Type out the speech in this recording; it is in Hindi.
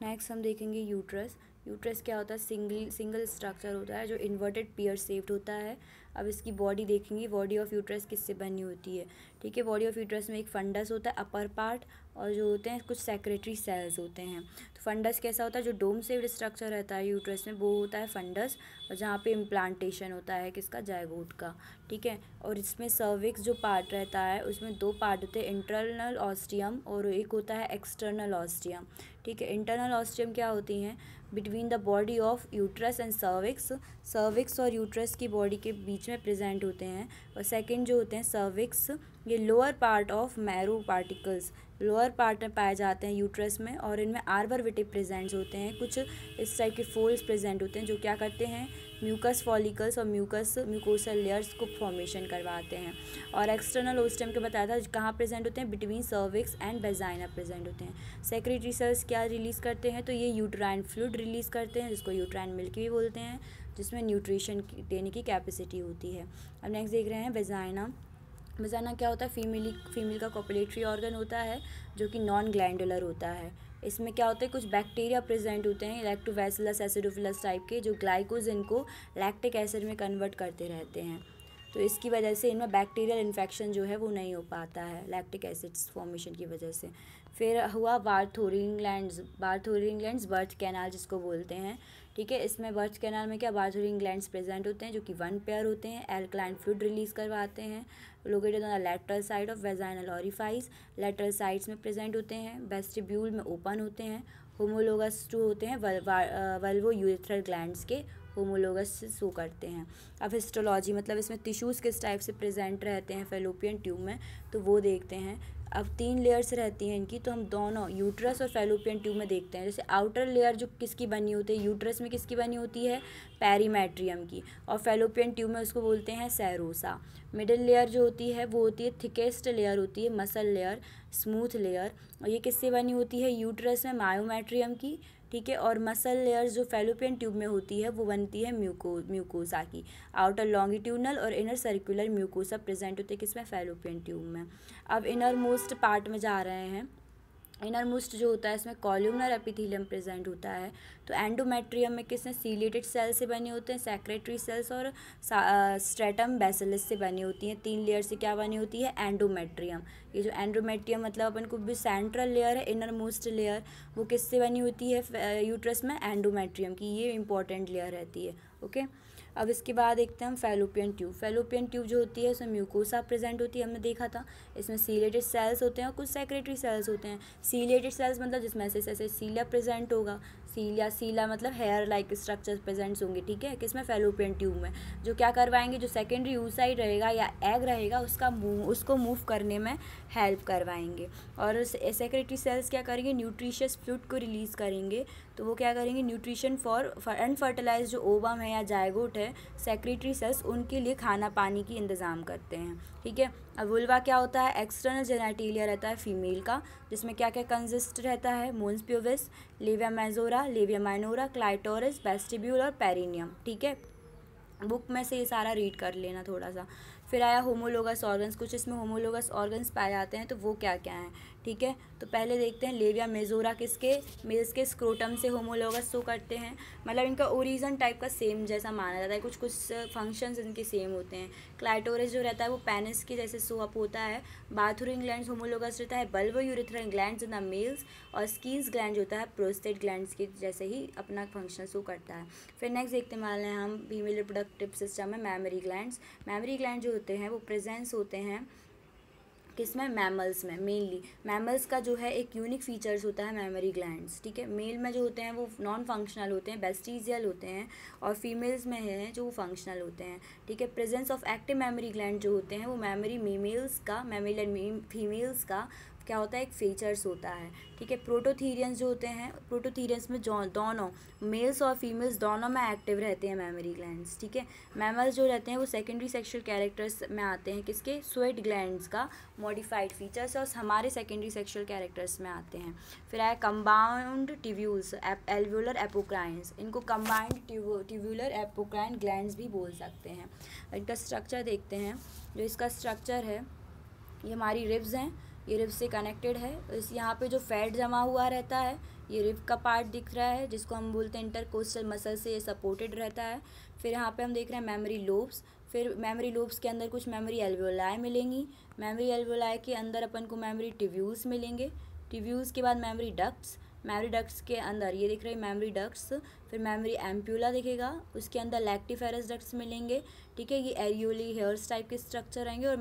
नेक्स्ट हम देखेंगे यूट्रस। यूट्रस क्या होता है? सिंगल स्ट्रक्चर होता है जो इन्वर्टेड पियर शेप्ड होता है। अब इसकी बॉडी देखेंगे, बॉडी ऑफ यूट्रस किससे बनी होती है। ठीक है, बॉडी ऑफ यूट्रस में एक फंडस होता है अपर पार्ट, और जो होते हैं कुछ सेक्रेटरी सेल्स होते हैं। तो फंडस कैसा होता है? जो डोम शेप्ड स्ट्रक्चर रहता है यूट्रस में वो होता है फंडस, और जहाँ पे इम्प्लांटेशन होता है किसका? जायगोट का। ठीक है, और इसमें सर्विक्स जो पार्ट रहता है उसमें दो पार्ट होते हैं, इंटरनल ऑस्टियम और एक होता है एक्सटर्नल ऑस्टियम। ठीक है, इंटरनल ऑस्टियम क्या होती हैं? Between the body of uterus and cervix, cervix और यूट्रस की बॉडी के बीच में प्रेजेंट होते हैं। और सेकंड जो होते हैं सर्विक्स, ये lower part of marrow particles, lower part में पाए जाते हैं यूट्रस में, और इनमें आर्बर विटिक प्रेजेंट्स होते हैं। कुछ इस टाइप के फोल्ड्स प्रेजेंट होते हैं जो क्या करते हैं? म्यूकस फॉलिकल्स और म्यूकोसल लेयर्स को फॉर्मेशन करवाते हैं। और एक्सटर्नल ओस्टियम के बताया था कहाँ प्रेजेंट होते हैं? Between cervix and vagina present होते हैं। सेक्रेटरी सेल्स क्या रिलीज़ करते हैं? तो ये यूट्राइन फ्लूइड रिलीज़ करते हैं जिसको यूट्राइन मिल्क भी बोलते हैं, जिसमें न्यूट्रिशन देने की कैपेसिटी होती है। अब नेक्स्ट देख रहे हैं वेजाइना। वेजाइना क्या होता है? फीमेल का कॉपुलेटरी ऑर्गन होता है जो कि नॉन ग्लैंडुलर होता है। इसमें क्या होता है? कुछ बैक्टीरिया प्रेजेंट होते हैं लैक्टोबैसिलस एसिडोफिलस टाइप के, जो ग्लाइकोजन को लैक्टिक एसिड में कन्वर्ट करते रहते हैं। तो इसकी वजह से इनमें बैक्टीरियल इन्फेक्शन जो है वो नहीं हो पाता है लैक्टिक एसिड्स फॉर्मेशन की वजह से। फिर हुआ बार्थोरिन ग्लैंड्स। बार्थोरिन ग्लैंड्स बर्थ कैनाल जिसको बोलते हैं। ठीक है, इसमें बर्थ कैनाल में क्या बार्थोरिन ग्लैंड्स प्रेजेंट होते हैं जो कि वन पेयर होते हैं, एल्कलाइन फ्लूइड रिलीज करवाते हैं। Located on the lateral side of vaginal orifice, lateral sides में प्रेजेंट होते हैं, वेस्टिब्यूल में ओपन होते हैं। होमोलोगस जो होते हैं वल्वो यूरेथ्रल ग्लैंड्स के होमोलोगस से शो करते हैं। अब हिस्टोलॉजी मतलब इसमें टिश्यूज़ किस टाइप से प्रेजेंट रहते हैं फैलोपियन ट्यूब में, तो वो देखते हैं। अब 3 लेयर्स रहती हैं इनकी, तो हम दोनों यूट्रस और फैलोपियन ट्यूब में देखते हैं। जैसे आउटर लेयर जो किसकी बनी होती है यूट्रस में, किसकी बनी होती है? पेरीमेट्रियम की, और फैलोपियन ट्यूब में उसको बोलते हैं सेरोसा। मिडिल लेयर जो होती है वो होती है थिकेस्ट लेयर होती है, मसल लेयर, स्मूथ लेयर, और ये किससे बनी होती है? यूट्रस में मायोमेट्रियम की। ठीक है, और मसल लेयर्स जो फैलोपियन ट्यूब में होती है वो बनती है म्यूकोसा की। आउटर लॉन्गिट्यूडनल और इनर सर्कुलर म्यूकोसा प्रेजेंट होते हैं किसमें? फैलोपियन ट्यूब में। अब इनर मोस्ट पार्ट में जा रहे हैं। इनर मोस्ट जो होता है इसमें कॉल्यूमनर एपिथेलियम प्रेजेंट होता है। तो एंडोमेट्रियम में किसने? सीलिएटेड सेल से बने होते हैं, सेक्रेटरी सेल्स और स्ट्रेटम बेसिलस से बनी होती हैं। 3 लेयर से क्या बनी होती है? एंडोमेट्रियम। ये जो एंडोमेट्रियम मतलब अपन को भी सेंट्रल लेयर है, इनर मोस्ट लेयर, वो किससे बनी होती है यूट्रस में? एंडोमेट्रियम की। ये इंपॉर्टेंट लेयर रहती है। ओके, अब इसके बाद देखते हैं हम फैलोपियन ट्यूब। फैलोपियन ट्यूब जो होती है उसमें म्यूकोसा प्रेजेंट होती है, हमने देखा था। इसमें सीलिएटेड सेल्स होते हैं और कुछ सेक्रेटरी सेल्स होते हैं। सीलिएटेड सेल्स मतलब जिसमें ऐसे सीलिया प्रेजेंट होगा, सीला मतलब हेयर लाइक स्ट्रक्चर प्रेजेंट्स होंगे। ठीक है, किसमें? फैलोपियन ट्यूब में। जो क्या करवाएंगे? जो सेकेंडरी oocyte रहेगा या एग रहेगा उसको मूव करने में हेल्प करवाएंगे। और सेक्रेटरी सेल्स क्या करेंगे? न्यूट्रिशियस फ्लूइड को रिलीज़ करेंगे। तो वो क्या करेंगे? न्यूट्रिशन फॉर अनफर्टिलाइज जो ओवम है या जायगोट है, सेक्रेटरी सेल्स उनके लिए खाना पानी की इंतज़ाम करते हैं। ठीक है, अब वुल्वा क्या होता है? एक्सटर्नल जेनेटिलिया रहता है फीमेल का, जिसमें क्या क्या कंसिस्ट रहता है? Mons pubis, labia majora, labia minora, clitoris, vestibule और पेरिनियम। ठीक है, बुक में से ये सारा रीड कर लेना थोड़ा सा। फिर आया होमोलोगस ऑर्गन्स। कुछ इसमें होमोलोगस ऑर्गन्स पाए जाते हैं, तो वो क्या क्या हैं? ठीक है, तो पहले देखते हैं लेविया मेजोरा किसके? मेल्स के स्क्रोटम से होमोलोगस शो करते हैं। मतलब इनका ओरिजन टाइप का सेम जैसा माना जाता है, कुछ कुछ फंक्शंस इनके सेम होते हैं। क्लाइटोरिस जो रहता है वो पेनिस के जैसे शो अप होता है। बार्थोरिन ग्लैंड्स होमोलोगस रहता है bulbo urethral glands in the mails, और स्कीन्स ग्लैंड होता है प्रोस्टेट ग्लैंड्स के जैसे ही अपना फंक्शन शो करता है। फिर नेक्स्ट देखते हैं हम फीमेल रिप्रोडक्टिव सिस्टम में मैमरी ग्लैंड्स। मैमरी ग्लैंड जो होते हैं वो प्रेजेंस होते हैं किसमें? मैमल्स में। मेनली मैमल्स का जो है एक यूनिक फीचर्स होता है मैमरी ग्लैंड्स। ठीक है, मेल में जो होते हैं वो नॉन फंक्शनल होते हैं, वेस्टिजियल होते हैं, और फीमेल्स में है जो वो फंक्शनल होते हैं। ठीक है, presence of active mammary gland जो होते हैं वो मैमरी मेमेल्स का, मेमल एंड फीमेल्स का क्या होता है? एक फीचर्स होता है। ठीक है, प्रोटोथीरियंस जो होते हैं, प्रोटोथीरियंस में दोनों मेल्स और फीमेल्स दोनों में एक्टिव रहते हैं मैमरी ग्लैंड्स। ठीक है, मैमल्स जो रहते हैं वो सेकेंडरी सेक्शुअल कैरेक्टर्स में आते हैं किसके? स्वेट ग्लैंड्स का मॉडिफाइड फीचर्स, और हमारे सेकेंडरी सेक्शुअल कैरेक्टर्स में आते हैं। फिर आया कंबाउंड ट्यूब्यूल्स, एल्वुलर एपोक्राइन्स। इनको कंबाइंड ट्यूब्यूलर एपोक्राइन ग्लैंड्स भी बोल सकते हैं। इनका स्ट्रक्चर देखते हैं। जो इसका स्ट्रक्चर है, ये हमारी रिब्स हैं, ये रिब्स से कनेक्टेड है। इस यहाँ पे जो फैट जमा हुआ रहता है ये रिब का पार्ट दिख रहा है जिसको हम बोलते हैं इंटरकोस्टल मसल से ये सपोर्टेड रहता है। फिर यहाँ पे हम देख रहे हैं मेमोरी लोब्स। फिर मेमोरी लोब्स के अंदर कुछ मेमोरी एल्वेओलाई मिलेंगी। मेमोरी एल्वेओलाई के अंदर अपन को मेमोरी टिब्यूल्स मिलेंगे। टिब्यूल्स के बाद मेमोरी डक्ट्स। मेमोरी डक्ट्स के अंदर ये दिख रहे हैं मेमोरी डक्ट्स। फिर मेमोरी एम्प्यूला दिखेगा, उसके अंदर लैक्टिफेरस डक्ट्स मिलेंगे। ठीक है, ये एरियोली हेयर्स टाइप के स्ट्रक्चर रहेंगे और